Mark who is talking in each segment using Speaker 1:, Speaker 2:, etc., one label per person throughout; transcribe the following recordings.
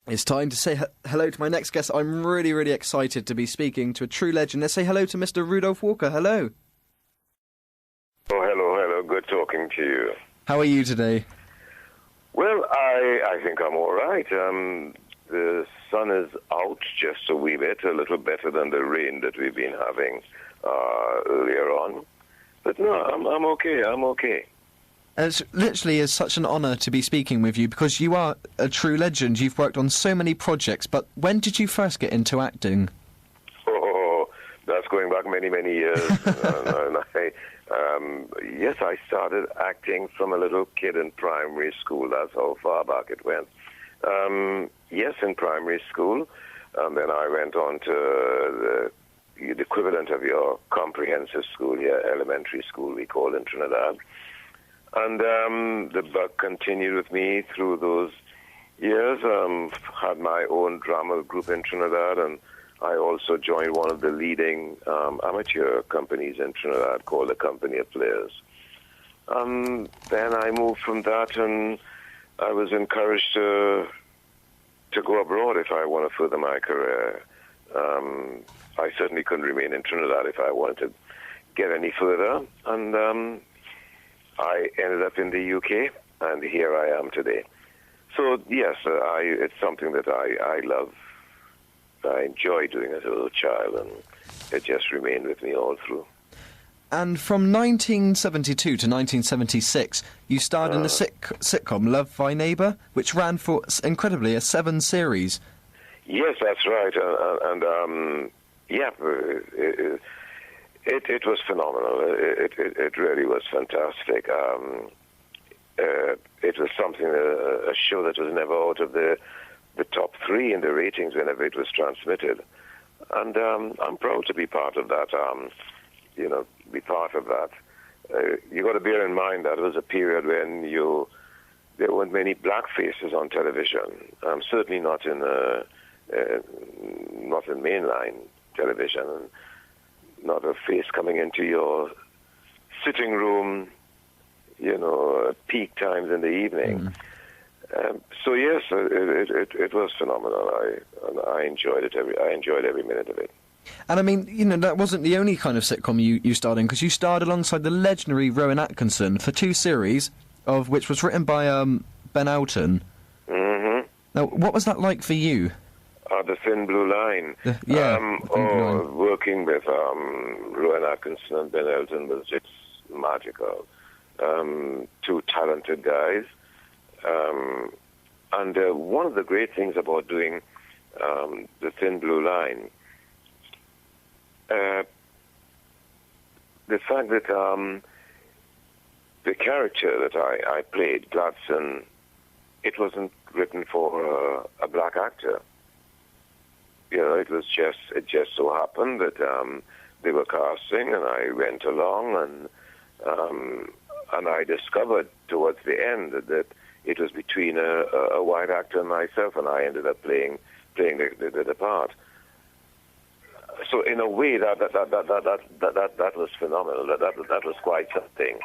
Speaker 1: It's time to say hello to my next guest. I'm really, really excited to be speaking to a true legend. Let's say hello to Mr. Rudolph Walker. Hello.
Speaker 2: Oh, hello. Good talking to you.
Speaker 1: How are you today?
Speaker 2: Well, I think I'm all right. The sun is out just a wee bit, a little better than the rain that we've been having earlier on. But no, I'm okay. I'm okay.
Speaker 1: It literally is such an honour to be speaking with you because you are a true legend. You've worked on so many projects, but when did you first get into acting?
Speaker 2: Oh, that's going back many, many years. Yes, I started acting from a little kid in primary school. That's how far back it went. Yes, in primary school. Then I went on to the equivalent of your comprehensive school here, elementary school, we call in Trinidad. And the bug continued with me through those years. Had my own drama group in Trinidad, and I also joined one of the leading amateur companies in Trinidad called the Company of Players. Then I moved from that, and I was encouraged to go abroad if I want to further my career. I certainly couldn't remain in Trinidad if I wanted to get any further, and I ended up in the UK, and here I am today. So, yes, it's something that I love. I enjoy doing as a little child, and it just remained with me all through.
Speaker 1: And from 1972 to 1976, you starred in the sitcom Love Thy Neighbour, which ran for, incredibly, a 7 series.
Speaker 2: Yes, that's right. It was phenomenal. It really was fantastic. It was something, a show that was never out of the top 3 in the ratings whenever it was transmitted. And I'm proud to be part of that, be part of that. You got to bear in mind that it was a period when there weren't many black faces on television. Certainly not in mainline television. Not a face coming into your sitting room, at peak times in the evening. So yes, it was phenomenal. I enjoyed it. I enjoyed every minute of it.
Speaker 1: And I mean, that wasn't the only kind of sitcom you starred in, because you starred alongside the legendary Rowan Atkinson for 2 series, of which was written by Ben Elton. Mm-hmm. Now, what was that like for you?
Speaker 2: The Thin Blue Line. Working with Rowan Atkinson and Ben Elton was just magical. 2 talented guys. And one of the great things about doing the Thin Blue Line, the fact that the character that I played, Gladson, it wasn't written for a black actor. It just so happened that they were casting, and I went along, and I discovered towards the end that it was between a white actor and myself, and I ended up playing the part. So in a way, that was phenomenal. That was quite something.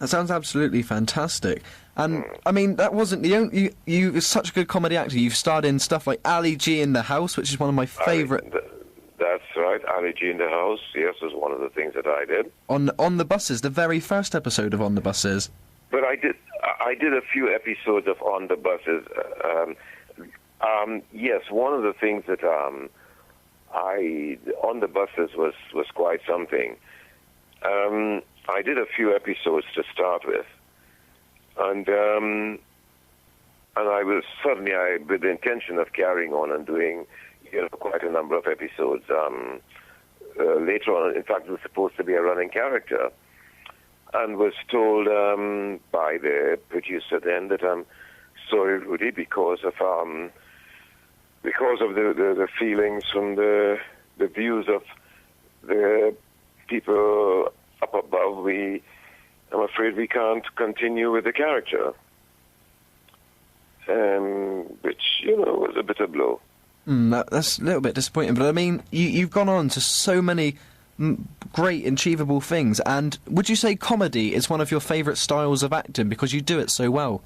Speaker 1: That sounds absolutely fantastic. And, I mean, that wasn't the only... You were such a good comedy actor. You've starred in stuff like Ali G in the House, which is one of my favourite...
Speaker 2: That's right. Ali G in the House, yes, was one of the things that I did.
Speaker 1: On the Buses, the very first episode of On the Buses.
Speaker 2: But I did a few episodes of On the Buses. Yes, one of the things that On the Buses was quite something. I did a few episodes to start with, and I was suddenly, with the intention of carrying on and doing, quite a number of episodes. Later on, in fact, it was supposed to be a running character, and was told by the producer then that I'm sorry, Rudy, because of the feelings from the views of the people up above, I'm afraid we can't continue with the character, which, was a bitter blow.
Speaker 1: That's a little bit disappointing, but I mean, you've gone on to so many great, achievable things, and would you say comedy is one of your favourite styles of acting because you do it so well?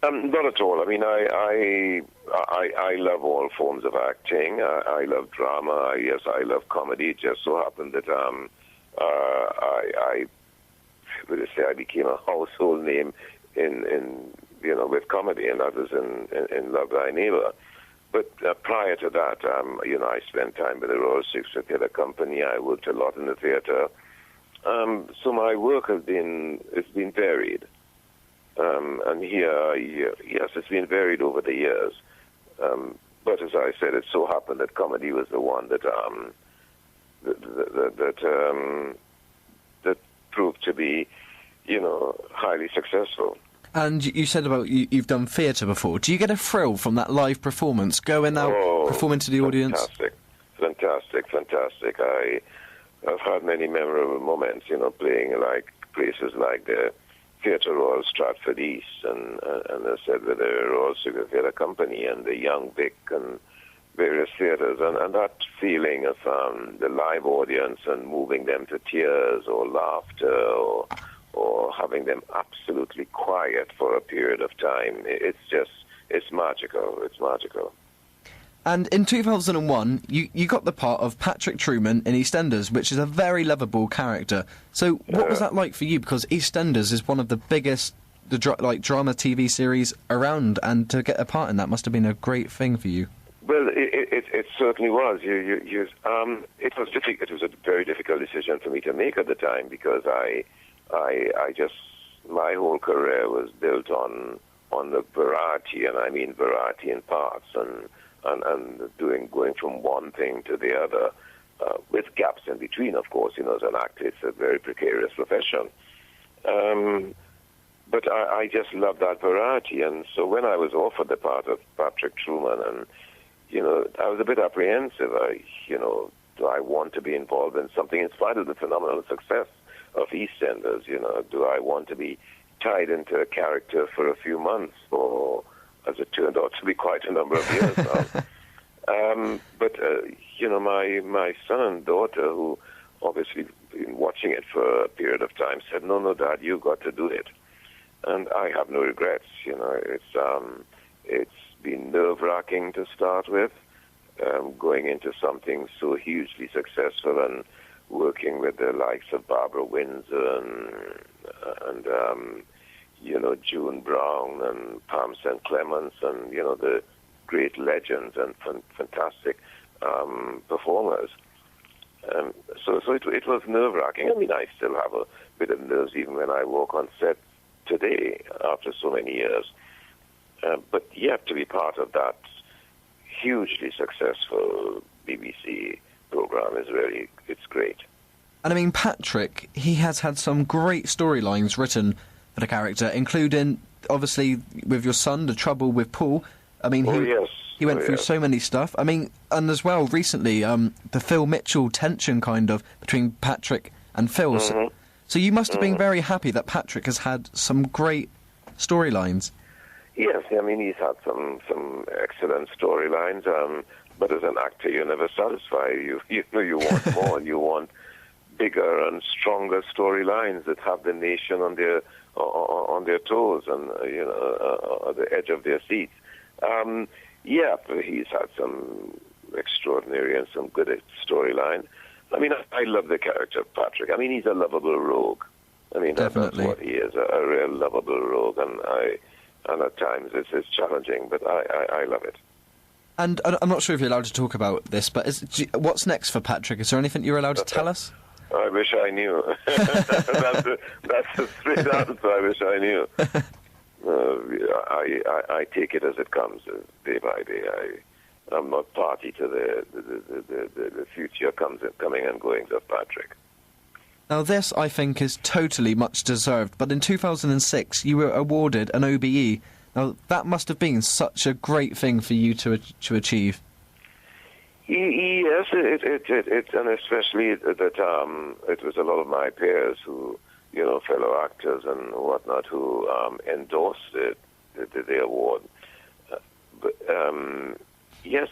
Speaker 2: Not at all. I mean, I love all forms of acting. I love drama. Yes, I love comedy. It just so happened that I would say I became a household name in with comedy, and that was in Love Thy Neighbor. But prior to that, I spent time with the Royal Shakespeare Theatre Company. I worked a lot in the theatre. So my work has been varied. And here, yes, it's been varied over the years. But as I said, it so happened that comedy was the one that proved to be, highly successful.
Speaker 1: And you said about you've done theatre before. Do you get a thrill from that live performance, going out, performing to the audience?
Speaker 2: Fantastic. I've had many memorable moments, playing like places like the Theatre Royal Stratford East, and I said with the Royal Shakespeare Theatre Company and the Young Vic and various theatres, and that feeling of the live audience and moving them to tears or laughter or having them absolutely quiet for a period of time. It's magical. It's magical.
Speaker 1: And in 2001, you got the part of Patrick Truman in Eastenders, which is a very lovable character. So what was that like for you? Because Eastenders is one of the biggest drama TV series around, and to get a part in that must have been a great thing for you.
Speaker 2: Well, it certainly was. It was a very difficult decision for me to make at the time, because I just, my whole career was built on the variety, and I mean variety in parts, and going from one thing to the other, with gaps in between, of course. As an actor, it's a very precarious profession. But I just love that variety, and so when I was offered the part of Patrick Truman, and I was a bit apprehensive. Do I want to be involved in something in spite of the phenomenal success of Eastenders? Do I want to be tied into a character for a few months, or, as it turned out to be, quite a number of years now? But my son and daughter, who obviously been watching it for a period of time, said, "No, Dad, you've got to do it." And I have no regrets. It's been nerve-wracking to start with, going into something so hugely successful and working with the likes of Barbara Windsor and June Brown and Pam St. Clements and, the great legends and fantastic performers. So it was nerve-wracking. I mean, I still have a bit of nerves even when I walk on set today after so many years. But yet to be part of that hugely successful BBC program it's great.
Speaker 1: And I mean, Patrick, he has had some great storylines written for the character, including, obviously, with your son, the trouble with Paul. I mean, he went through so many stuff. I mean, and as well, recently, the Phil Mitchell tension, kind of, between Patrick and Phil. Mm-hmm. So you must have been very happy that Patrick has had some great storylines.
Speaker 2: Yes, I mean, he's had some excellent storylines, but as an actor, you're never satisfied. You want more, and you want bigger and stronger storylines that have the nation on their toes and on the edge of their seats. But he's had some extraordinary and some good storyline. I mean, I love the character of Patrick. I mean, he's a lovable rogue. I mean, that's what he is, a real lovable rogue, and at times it's challenging, but I love it.
Speaker 1: And I'm not sure if you're allowed to talk about this, but what's next for Patrick? Is there anything you're allowed to tell us?
Speaker 2: I wish I knew. That's the straight answer. I wish I knew. I take it as it comes, day by day. I'm not party to the future coming and goings of Patrick.
Speaker 1: Now this, I think, is totally much deserved, but in 2006 you were awarded an OBE. Now that must have been such a great thing for you to achieve.
Speaker 2: Yes, it and especially that it was a lot of my peers who, fellow actors and whatnot, who endorsed the award. But yes,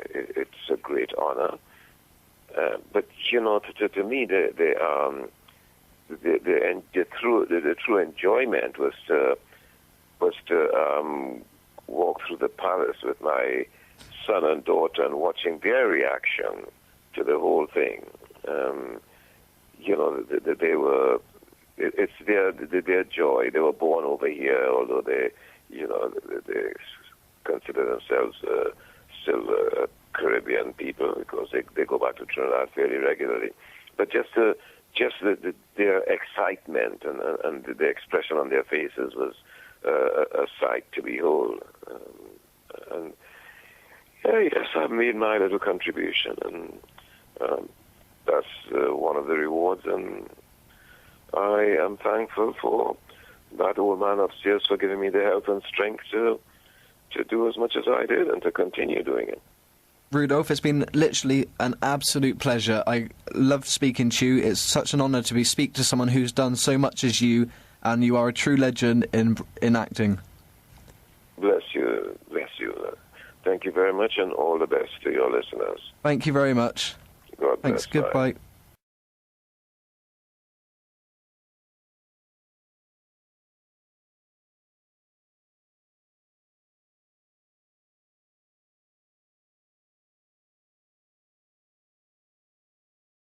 Speaker 2: it's a great honor. But to me, the true enjoyment was to was to walk through the palace with my son and daughter and watching their reaction to the whole thing. They were, it's their joy. They were born over here, although they consider themselves still Caribbean people because they go back to Trinidad fairly regularly. But just their excitement and the expression on their faces was a sight to behold. And yes, I've made my little contribution, and that's one of the rewards. And I am thankful for that old man upstairs for giving me the health and strength to do as much as I did and to continue doing it.
Speaker 1: Rudolph, it's been literally an absolute pleasure. I loved speaking to you. It's such an honour to speak to someone who's done so much as you, and you are a true legend in acting.
Speaker 2: Bless you, bless you. Thank you very much, and all the best to your listeners.
Speaker 1: Thank you very much.
Speaker 2: God bless.
Speaker 1: Thanks. Goodbye.
Speaker 2: Bye.